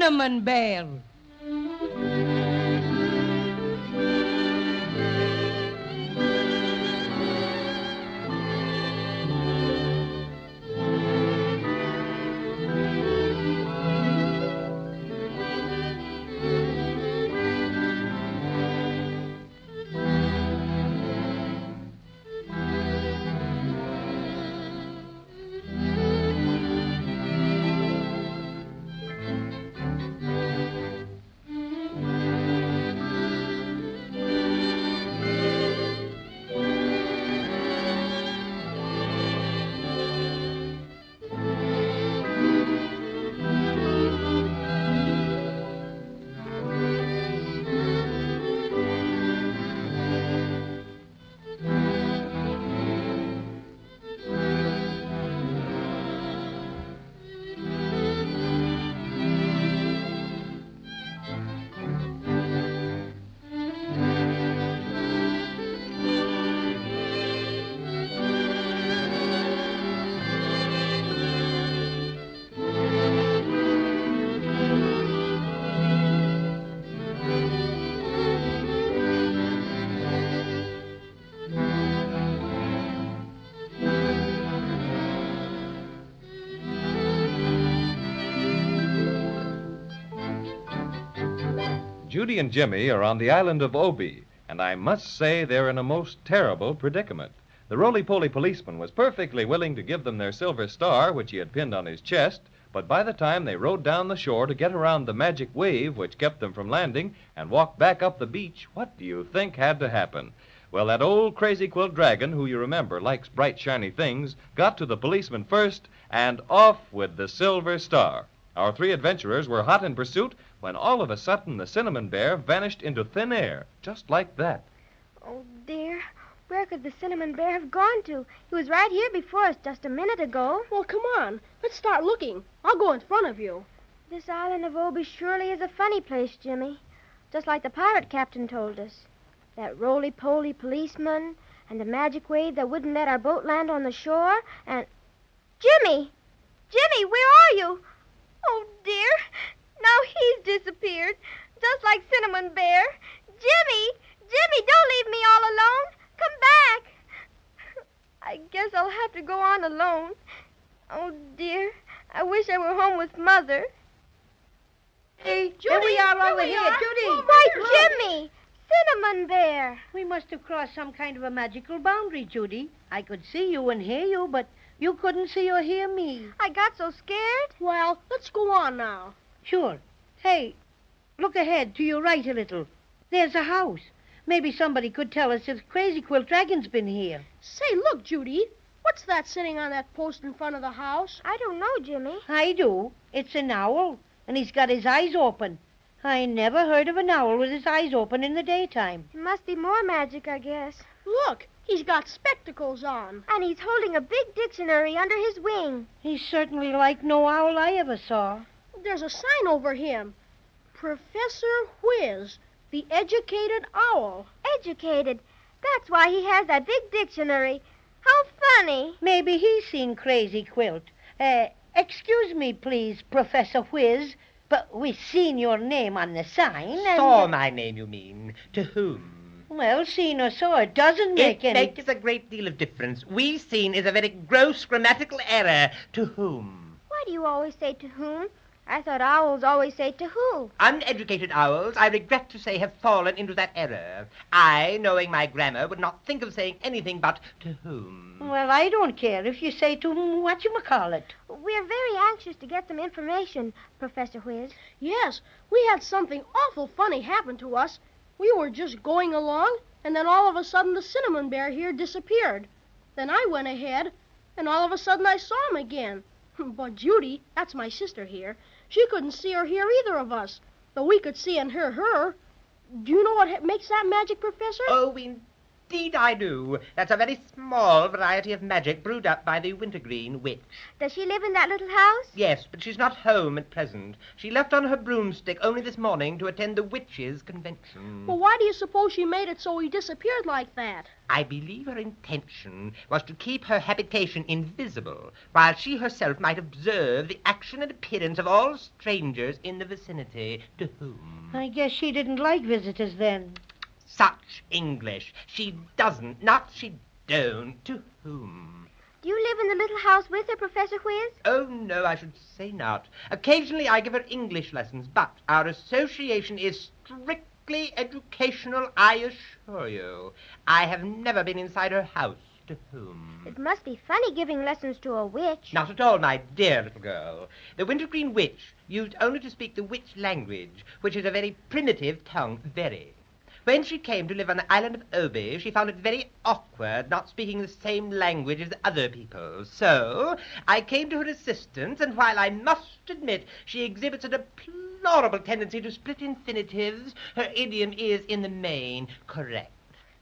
Cinnamon Bear. Judy and Jimmy are on the island of Obi, and I must say they're in a most terrible predicament. The roly-poly policeman was perfectly willing to give them their silver star, which he had pinned on his chest, but by the time they rowed down the shore to get around the magic wave which kept them from landing and walked back up the beach, what do you think had to happen? Well, that old crazy quilt dragon, who you remember likes bright, shiny things, got to the policeman first, and off with the silver star. Our three adventurers were hot in pursuit when all of a sudden the Cinnamon Bear vanished into thin air, just like that. Oh, dear. Where could the Cinnamon Bear have gone to? He was right here before us just a minute ago. Well, come on. Let's start looking. I'll go in front of you. This island of Obi surely is a funny place, Jimmy. Just like the pirate captain told us. That roly-poly policeman and the magic wave that wouldn't let our boat land on the shore and... Jimmy! Jimmy, where are you? Oh, dear. Now he's disappeared, just like Cinnamon Bear. Jimmy! Jimmy, don't leave me all alone. Come back. I guess I'll have to go on alone. Oh, dear. I wish I were home with Mother. Hey, Judy, we are over here we here. are. Judy. Why, Jimmy! Cinnamon Bear. We must have crossed some kind of a magical boundary, Judy. I could see you and hear you, but you couldn't see or hear me. I got so scared. Well, let's go on now. Sure. Hey, look ahead to your right a little. There's a house. Maybe somebody could tell us if Crazy Quilt Dragon's been here. Say, look, Judy. What's that sitting on that post in front of the house? I don't know, Jimmy. I do. It's an owl, and he's got his eyes open. I never heard of an owl with his eyes open in the daytime. It must be more magic, I guess. Look, he's got spectacles on. And he's holding a big dictionary under his wing. He's certainly like no owl I ever saw. There's a sign over him. Professor Whiz, the educated owl. Educated. That's why he has that big dictionary. How funny. Maybe he's seen Crazy Quilt. Excuse me, please, Professor Whiz, but we've seen your name on the sign and... Saw my name, you mean. To whom? Well, seen or saw, it doesn't make any... It makes a great deal of difference. We've seen is a very gross grammatical error. To whom? Why do you always say to whom? I thought owls always say to who. Uneducated owls, I regret to say, have fallen into that error. I, knowing my grammar, would not think of saying anything but to whom. Well, I don't care if you say to whatchamacallit. We're very anxious to get some information, Professor Whiz. Yes, we had something awful funny happen to us. We were just going along, and then all of a sudden the Cinnamon Bear here disappeared. Then I went ahead, and all of a sudden I saw him again. But Judy, that's my sister here, she couldn't see or hear either of us, though we could see and hear her. Do you know what makes that magic, Professor? Oh, Indeed I do. That's a very small variety of magic brewed up by the Wintergreen Witch. Does she live in that little house? Yes, but she's not home at present. She left on her broomstick only this morning to attend the witches' convention. Well, why do you suppose she made it so he disappeared like that? I believe her intention was to keep her habitation invisible, while she herself might observe the action and appearance of all strangers in the vicinity. To whom? I guess she didn't like visitors then. Such English. She doesn't, not she don't. To whom? Do you live in the little house with her, Professor Whiz? Oh, no, I should say not. Occasionally I give her English lessons, but our association is strictly educational, I assure you. I have never been inside her house. To whom? It must be funny giving lessons to a witch. Not at all, my dear little girl. The Wintergreen Witch used only to speak the witch language, which is a very primitive tongue, very. When she came to live on the island of Obi, she found it very awkward not speaking the same language as the other people. So I came to her assistance, and while I must admit she exhibits a deplorable tendency to split infinitives, her idiom is, in the main, correct.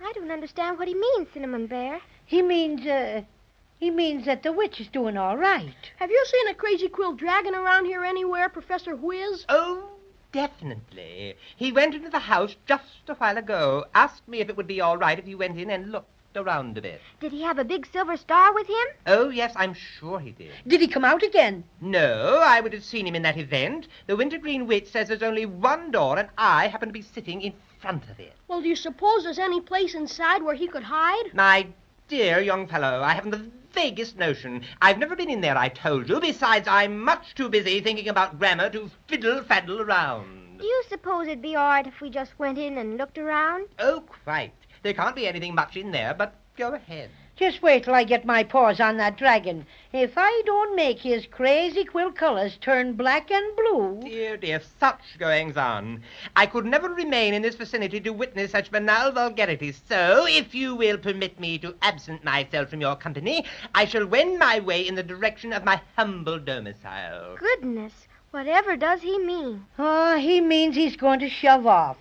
I don't understand what he means, Cinnamon Bear. He means that the witch is doing all right. Have you seen a crazy quill dragon around here anywhere, Professor Whiz? Oh, definitely. He went into the house just a while ago, asked me if it would be all right if he went in and looked around a bit. Did he have a big silver star with him? Oh, yes, I'm sure he did. Did he come out again? No, I would have seen him in that event. The Wintergreen Witch says there's only one door, and I happen to be sitting in front of it. Well, do you suppose there's any place inside where he could hide? My dear young fellow, I haven't the vaguest notion. I've never been in there, I told you. Besides, I'm much too busy thinking about grammar to fiddle-faddle around. Do you suppose it'd be all right if we just went in and looked around? Oh, quite. There can't be anything much in there, but go ahead. Just wait till I get my paws on that dragon. If I don't make his crazy quill colors turn black and blue... Dear, dear, such goings-on. I could never remain in this vicinity to witness such banal vulgarities, so if you will permit me to absent myself from your company, I shall wend my way in the direction of my humble domicile. Goodness, whatever does he mean? Oh, he means he's going to shove off.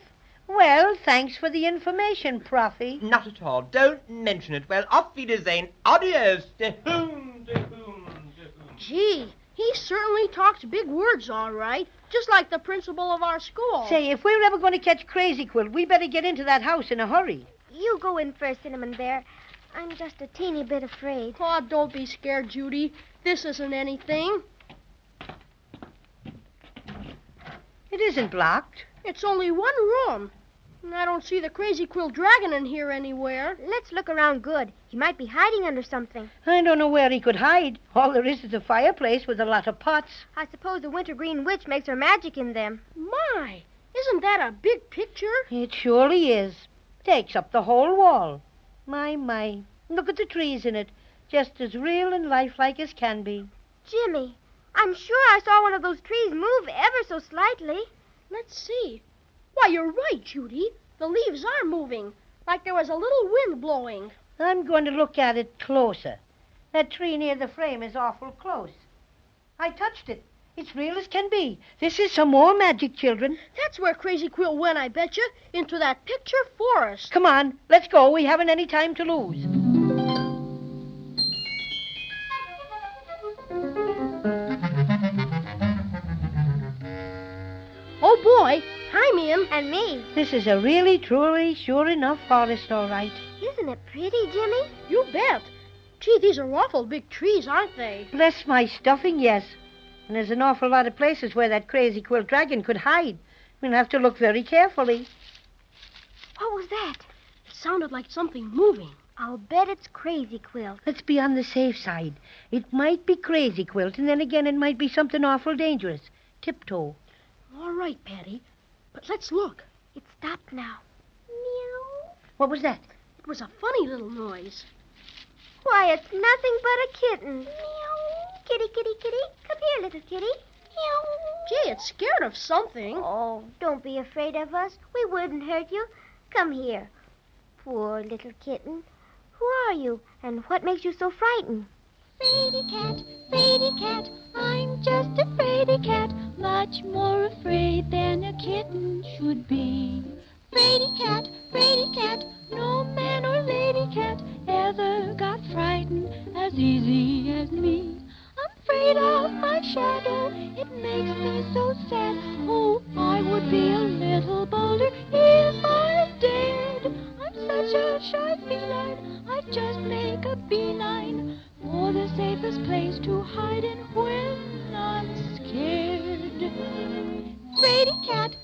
Well, thanks for the information, Proffy. Not at all. Don't mention it. Well, auf Wiedersehen. Adios. To whom, to whom, to whom. Gee, he certainly talks big words, all right, just like the principal of our school. Say, if we're ever going to catch Crazy Quill, we better get into that house in a hurry. You go in first, Cinnamon Bear. I'm just a teeny bit afraid. Oh, don't be scared, Judy. This isn't anything. It isn't blocked. It's only one room. And I don't see the crazy quill dragon in here anywhere. Let's look around good. He might be hiding under something. I don't know where he could hide. All there is a fireplace with a lot of pots. I suppose the Wintergreen Witch makes her magic in them. My, isn't that a big picture? It surely is. Takes up the whole wall. My. Look at the trees in it. Just as real and lifelike as can be. Jimmy, I'm sure I saw one of those trees move ever so slightly. Let's see. Why, you're right, Judy. The leaves are moving, like there was a little wind blowing. I'm going to look at it closer. That tree near the frame is awful close. I touched it. It's real as can be. This is some more magic, children. That's where Crazy Quill went, I bet you, into that picture forest. Come on, let's go. We haven't any time to lose. Oh, boy, I'm in. And me. This is a really, truly, sure enough forest, all right. Isn't it pretty, Jimmy? You bet. Gee, these are awful big trees, aren't they? Bless my stuffing, yes. And there's an awful lot of places where that crazy quill dragon could hide. We'll have to look very carefully. What was that? It sounded like something moving. I'll bet it's Crazy Quilt. Let's be on the safe side. It might be Crazy Quilt, and then again it might be something awful dangerous. Tiptoe. All right, Patty, but let's look. It stopped now. Meow. What was that? It was a funny little noise. Why, it's nothing but a kitten. Meow. Kitty, kitty, kitty. Come here, little kitty. Meow. Gee, it's scared of something. Oh, don't be afraid of us. We wouldn't hurt you. Come here. Poor little kitten. Who are you, and what makes you so frightened? Fraidy cat, I'm just a fraidy cat, much more afraid than a kitten should be. Fraidy cat, no man or lady cat ever got frightened as easy as me. I'm afraid of my shadow, it makes me so sad. Oh, I would be a little bolder if I dared. I'm such a shy feline, I'd just make a beeline for the safest place to hide in when I'm scared. Fraidy cat,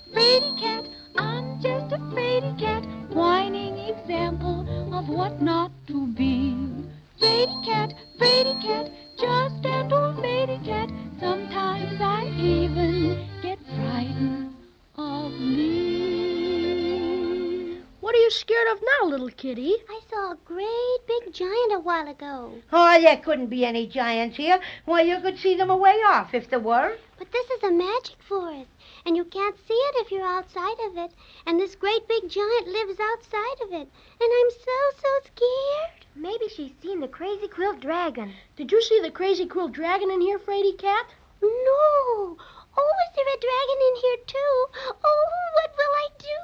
I'm just a fraidy cat, whining example of what not to be. Fraidy cat, just an old fraidy cat, sometimes I even get frightened of me. What are you scared of now, little kitty? I saw a great big giant a while ago. Oh, there couldn't be any giants here. Why, you could see them a way off if there were. But this is a magic forest, and you can't see it if you're outside of it. And this great big giant lives outside of it. And I'm so scared. Maybe she's seen the crazy quilt dragon. Did you see the crazy quilt dragon in here, Fraidy cat? No. Oh, is there a dragon in here, too? Oh, what will I do?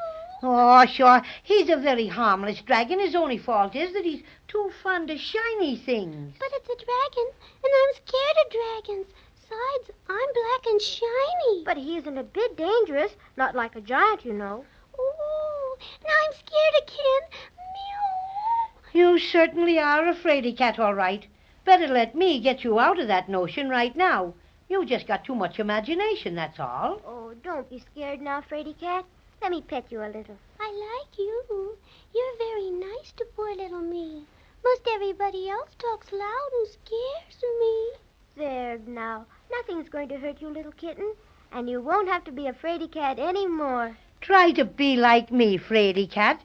Oh, sure. He's a very harmless dragon. His only fault is that he's too fond of shiny things. But it's a dragon, and I'm scared of dragons. Besides, I'm black and shiny. But he isn't a bit dangerous, not like a giant, you know. Oh, now I'm scared again. Meow. You certainly are a fraidy cat, all right. Better let me get you out of that notion right now. You just got too much imagination, that's all. Oh, don't be scared now, fraidy cat. Let me pet you a little. I like you. You're very nice to poor little me. Most everybody else talks loud and scares me. There now. Nothing's going to hurt you, little kitten. And you won't have to be a fraidy cat anymore. Try to be like me, fraidy cat.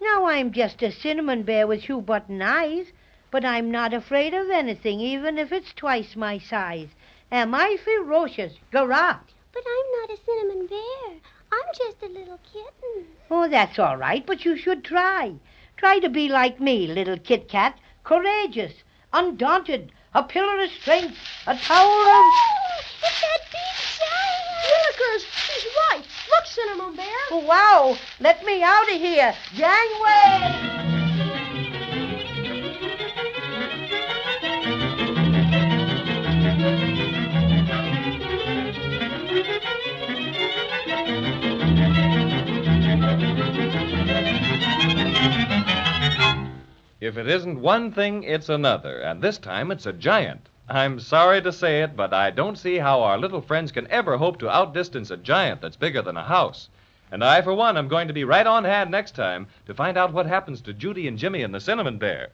Now I'm just a cinnamon bear with shoe-button eyes, but I'm not afraid of anything, even if it's twice my size. Am I ferocious? Garah! But I'm not a cinnamon bear. I'm just a little kitten. Oh, that's all right, but you should try. Try to be like me, little Kit Kat. Courageous, undaunted, a pillar of strength, a tower of... Oh, it's that big giant. Willikers, he's right. Look, Cinnamon Bear. Oh, wow, let me out of here. Gangway! If it isn't one thing, it's another, and this time it's a giant. I'm sorry to say it, but I don't see how our little friends can ever hope to outdistance a giant that's bigger than a house. And I, for one, am going to be right on hand next time to find out what happens to Judy and Jimmy and the Cinnamon Bear.